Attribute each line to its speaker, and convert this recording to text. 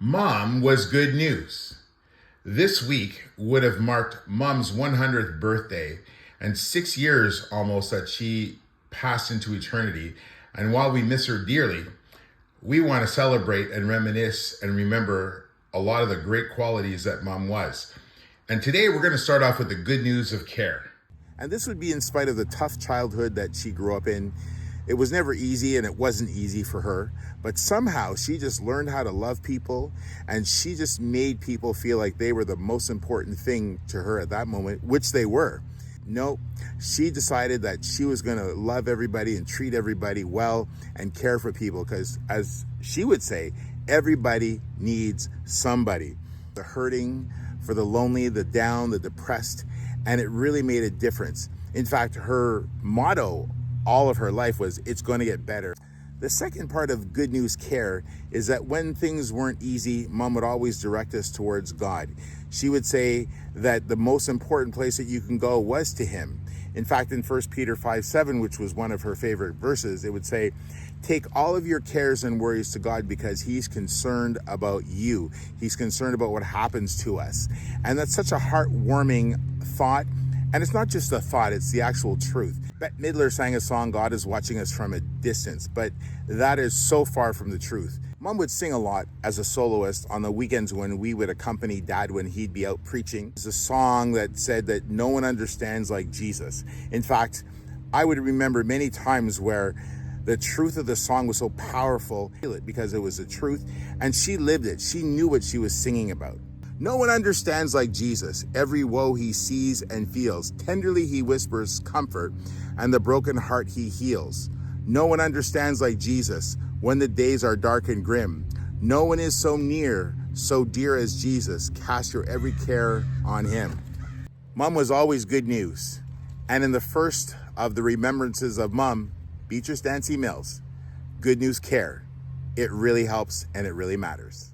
Speaker 1: Mom was good news. This week would have marked Mom's 100th birthday and 6 years almost that she passed into eternity. And while we miss her dearly, we want to celebrate and reminisce and remember a lot of the great qualities that Mom was. And today we're going to start off with the good news of care.
Speaker 2: And this would be in spite of the tough childhood that she grew up in. It was never easy, and it wasn't easy for her, but somehow she just learned how to love people, and she just made people feel like they were the most important thing to her at that moment, which they were. No, she decided that she was going to love everybody and treat everybody well and care for people because, as she would say, everybody needs somebody. The hurting, for the lonely, the down, the depressed, and it really made a difference. In fact, her motto all of her life was, "It's going to get better." The second part of good news care is that when things weren't easy, Mom would always direct us towards God. She would say that the most important place that you can go was to Him. In fact, in 1 Peter 5:7, which was one of her favorite verses, it would say, "Take all of your cares and worries to God because He's concerned about you. He's concerned about what happens to us." And that's such a heartwarming thought. And it's not just a thought, it's the actual truth. Bette Midler sang a song, "God is watching us from a distance," but that is so far from the truth. Mom would sing a lot as a soloist on the weekends when we would accompany Dad when he'd be out preaching. It's a song that said that no one understands like Jesus. In fact, I would remember many times where the truth of the song was so powerful because it was the truth, and she lived it. She knew what she was singing about. No one understands like Jesus. Every woe He sees and feels. Tenderly He whispers comfort, and the broken heart He heals. No one understands like Jesus when the days are dark and grim. No one is so near, so dear as Jesus. Cast your every care on Him. Mom was always good news. And in the first of the remembrances of Mom, Beatrice Dancy Mills, good news care. It really helps and it really matters.